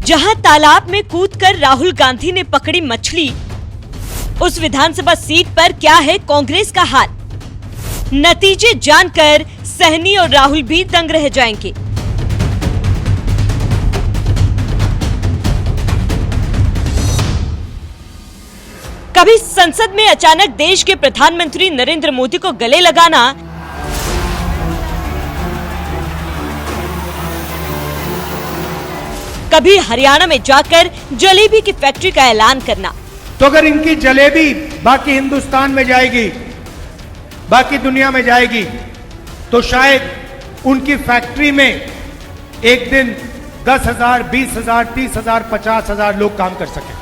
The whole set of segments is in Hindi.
जहां तालाब में कूदकर राहुल गांधी ने पकड़ी मछली, उस विधानसभा सीट पर क्या है कांग्रेस का हाल? नतीजे जानकर सहनी और राहुल भी दंग रह जाएंगे। कभी संसद में अचानक देश के प्रधानमंत्री नरेंद्र मोदी को गले लगाना, कभी हरियाणा में जाकर जलेबी की फैक्ट्री का ऐलान करना। तो अगर इनकी जलेबी बाकी हिंदुस्तान में जाएगी, बाकी दुनिया में जाएगी, तो शायद उनकी फैक्ट्री में एक दिन 10,000, 20,000, 30,000, 50,000 लोग काम कर सकें।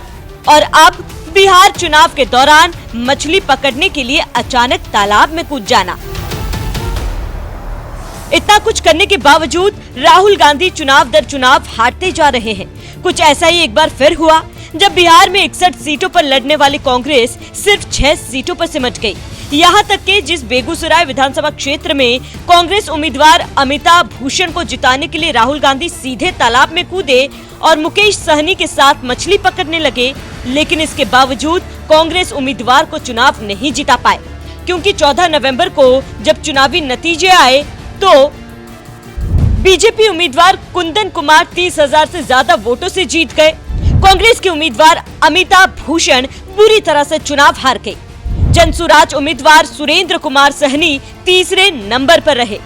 और अब बिहार चुनाव के दौरान मछली पकड़ने के लिए अचानक तालाब में कूद जाना। इतना कुछ करने के बावजूद राहुल गांधी चुनाव दर चुनाव हारते जा रहे हैं। कुछ ऐसा ही एक बार फिर हुआ जब बिहार में 61 सीटों पर लड़ने वाली कांग्रेस सिर्फ 6 सीटों पर सिमट गई। यहाँ तक कि जिस बेगूसराय विधानसभा क्षेत्र में कांग्रेस उम्मीदवार अमिता भूषण को जिताने के लिए राहुल गांधी सीधे तालाब में कूदे और मुकेश सहनी के साथ मछली पकड़ने लगे, लेकिन इसके बावजूद कांग्रेस उम्मीदवार को चुनाव नहीं जिता पाए, क्योंकि 14 नवंबर को जब चुनावी नतीजे आए तो बीजेपी उम्मीदवार कुंदन कुमार 30,000 से ज्यादा वोटों से जीत गए। कांग्रेस के उम्मीदवार अमिता भूषण बुरी तरह से चुनाव हार गए। जनसुराज उम्मीदवार सुरेंद्र कुमार सहनी तीसरे नंबर पर रहे।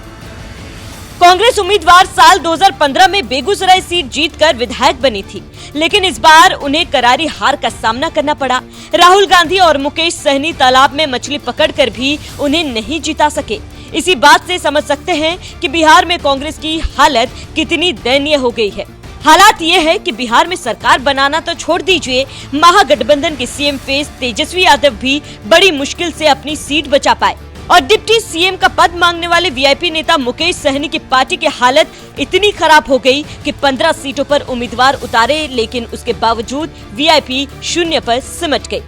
कांग्रेस उम्मीदवार साल 2015 में बेगूसराय सीट जीतकर विधायक बनी थी, लेकिन इस बार उन्हें करारी हार का सामना करना पड़ा। राहुल गांधी और मुकेश सहनी तालाब में मछली पकड़कर भी उन्हें नहीं जिता सके। इसी बात से समझ सकते हैं कि बिहार में कांग्रेस की हालत कितनी दयनीय हो गई है। हालात ये है कि बिहार में सरकार बनाना तो छोड़ दीजिए, महागठबंधन के सीएम फेस तेजस्वी यादव भी बड़ी मुश्किल से अपनी सीट बचा पाए और डिप्टी सीएम का पद मांगने वाले वीआईपी नेता मुकेश सहनी की पार्टी की हालत इतनी खराब हो गई कि 15 सीटों पर उम्मीदवार उतारे, लेकिन उसके बावजूद वीआईपी शून्य पर सिमट गए।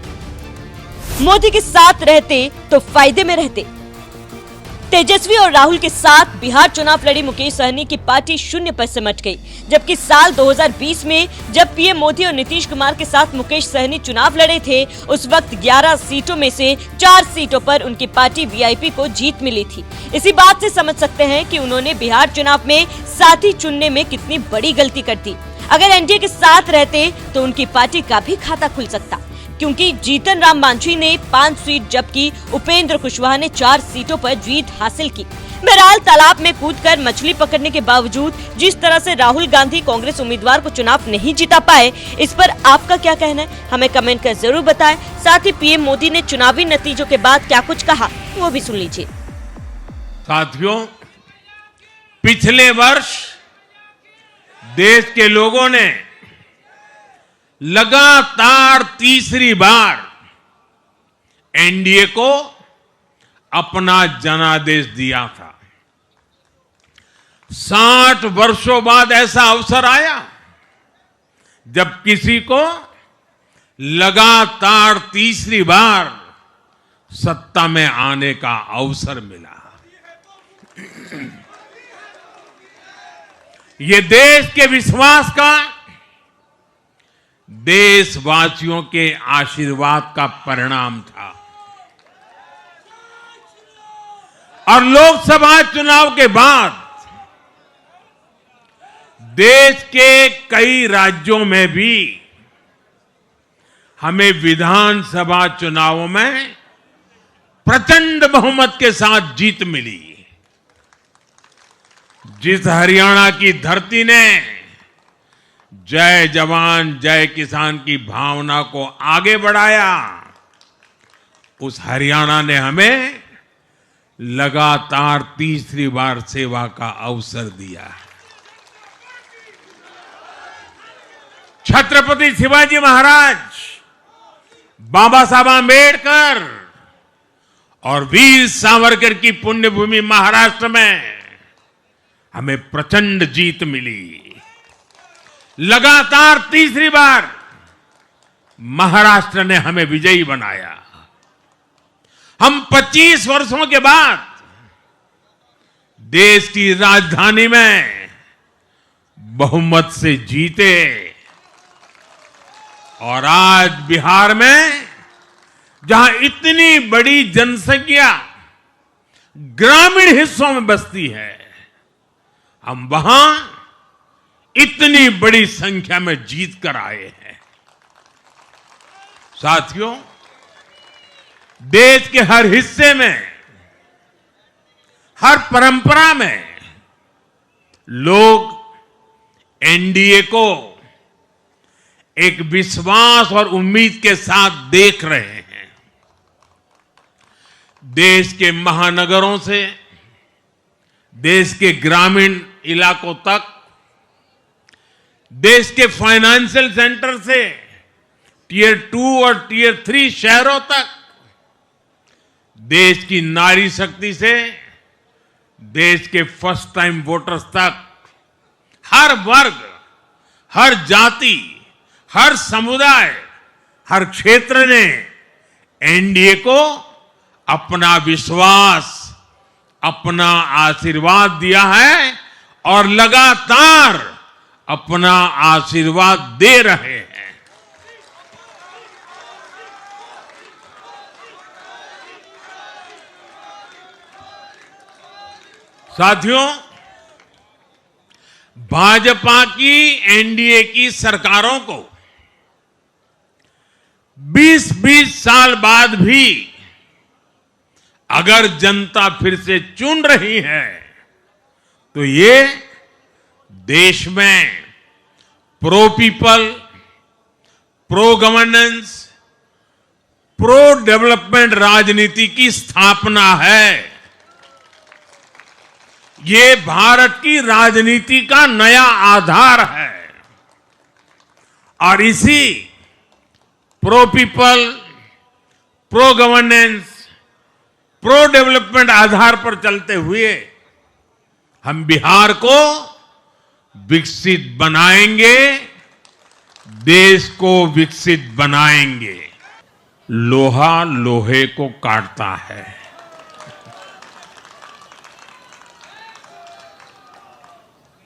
मोदी के साथ रहते तो फायदे में रहते। तेजस्वी और राहुल के साथ बिहार चुनाव लड़ी मुकेश सहनी की पार्टी शून्य पर सिमट गई, जबकि साल 2020 में जब पीएम मोदी और नीतीश कुमार के साथ मुकेश सहनी चुनाव लड़े थे, उस वक्त 11 सीटों में से 4 सीटों पर उनकी पार्टी वीआईपी को जीत मिली थी। इसी बात से समझ सकते हैं कि उन्होंने बिहार चुनाव में साथी चुनने में कितनी बड़ी गलती कर दी। अगर एनडीए के साथ रहते तो उनकी पार्टी का भी खाता खुल सकता, क्योंकि जीतन राम मांझी ने 5 सीट जबकि उपेंद्र कुशवाहा ने 4 सीटों पर जीत हासिल की। बहरहाल तालाब में कूदकर मछली पकड़ने के बावजूद जिस तरह से राहुल गांधी कांग्रेस उम्मीदवार को चुनाव नहीं जिता पाए, इस पर आपका क्या कहना है, हमें कमेंट कर जरूर बताएं। साथ ही पीएम मोदी ने चुनावी नतीजों के बाद क्या कुछ कहा, वो भी सुन लीजिए। साथियों, पिछले वर्ष देश के लोगों ने लगातार तीसरी बार एनडीए को अपना जनादेश दिया था। 60 वर्षों बाद ऐसा अवसर आया जब किसी को लगातार तीसरी बार सत्ता में आने का अवसर मिला। ये देश के विश्वास का, देशवासियों के आशीर्वाद का परिणाम था। और लोकसभा चुनाव के बाद देश के कई राज्यों में भी हमें विधानसभा चुनावों में प्रचंड बहुमत के साथ जीत मिली। जिस हरियाणा की धरती ने जय जवान जय किसान की भावना को आगे बढ़ाया, उस हरियाणा ने हमें लगातार तीसरी बार सेवा का अवसर दिया। छत्रपति शिवाजी महाराज, बाबा साहब आंबेडकर और वीर सावरकर की पुण्यभूमि महाराष्ट्र में हमें प्रचंड जीत मिली। लगातार तीसरी बार महाराष्ट्र ने हमें विजयी बनाया। हम 25 वर्षों के बाद देश की राजधानी में बहुमत से जीते और आज बिहार में जहां इतनी बड़ी जनसंख्या ग्रामीण हिस्सों में बसती है, हम वहां इतनी बड़ी संख्या में जीत कर आए हैं। साथियों, देश के हर हिस्से में, हर परंपरा में लोग एनडीए को एक विश्वास और उम्मीद के साथ देख रहे हैं। देश के महानगरों से देश के ग्रामीण इलाकों तक, देश के फाइनेंशियल सेंटर से टियर 2 और टियर 3 शहरों तक, देश की नारी शक्ति से देश के फर्स्ट टाइम वोटर्स तक, हर वर्ग, हर जाति, हर समुदाय, हर क्षेत्र ने एनडीए को अपना विश्वास, अपना आशीर्वाद दिया है और लगातार अपना आशीर्वाद दे रहे हैं। साथियों, भाजपा की एनडीए की सरकारों को 20-20 साल बाद भी अगर जनता फिर से चुन रही है तो ये देश में pro people, pro governance, pro development राजनीति की स्थापना है। ये भारत की राजनीति का नया आधार है और इसी pro people, pro governance, pro development आधार पर चलते हुए हम बिहार को विकसित बनाएंगे, देश को विकसित बनाएंगे। लोहा लोहे को काटता है।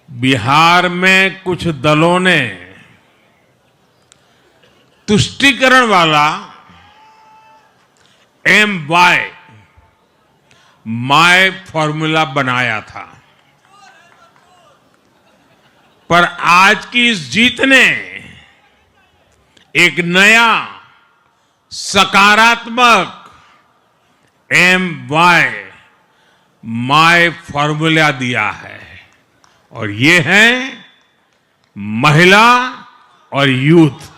बिहार में कुछ दलों ने तुष्टीकरण वाला MY माय फॉर्मूला बनाया था, पर आज की इस जीत ने एक नया सकारात्मक MY माय फॉर्मूला दिया है और ये है महिला और यूथ।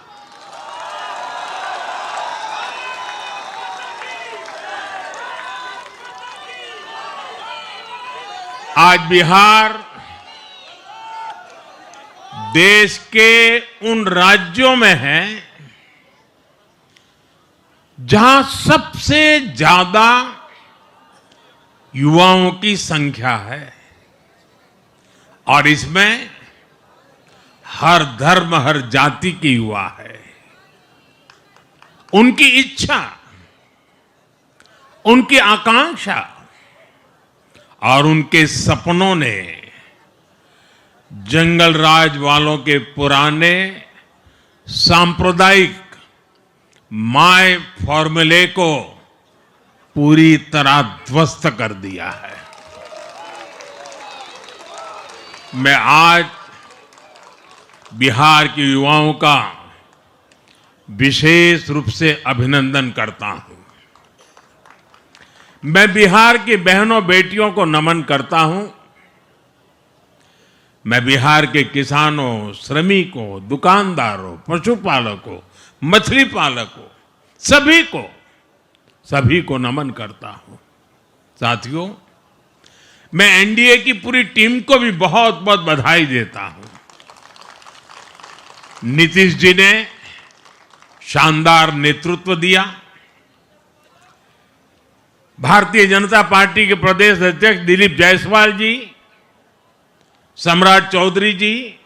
आज बिहार देश के उन राज्यों में है जहां सबसे ज्यादा युवाओं की संख्या है और इसमें हर धर्म, हर जाति के युवा है। उनकी इच्छा, उनकी आकांक्षा और उनके सपनों ने जंगल राज वालों के पुराने सांप्रदायिक माय फॉर्मूले को पूरी तरह ध्वस्त कर दिया है। मैं आज बिहार के युवाओं का विशेष रूप से अभिनंदन करता हूं। मैं बिहार की बहनों बेटियों को नमन करता हूं। मैं बिहार के किसानों, श्रमिकों, दुकानदारों, पशुपालकों, मछली पालकों, सभी को नमन करता हूं। साथियों, मैं एनडीए की पूरी टीम को भी बहुत बहुत बधाई देता हूं। नीतीश जी ने शानदार नेतृत्व दिया। भारतीय जनता पार्टी के प्रदेश अध्यक्ष दिलीप जायसवाल जी, सम्राट चौधरी जी,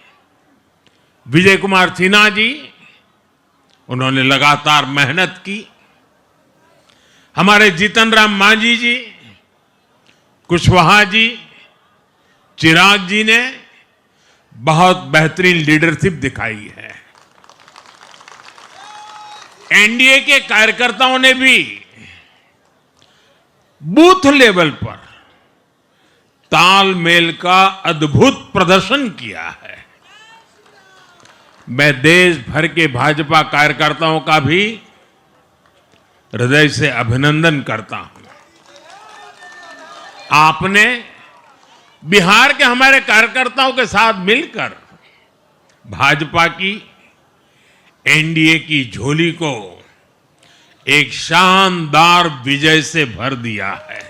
विजय कुमार सिन्हा जी, उन्होंने लगातार मेहनत की। हमारे जीतन राम मांझी जी, कुशवाहा जी, चिराग जी ने बहुत बेहतरीन लीडरशिप दिखाई है। एनडीए के कार्यकर्ताओं ने भी बूथ लेवल पर तालमेल का अद्भुत प्रदर्शन किया है। मैं देश भर के भाजपा कार्यकर्ताओं का भी हृदय से अभिनंदन करता हूं। आपने बिहार के हमारे कार्यकर्ताओं के साथ मिलकर भाजपा की एनडीए की झोली को एक शानदार विजय से भर दिया है।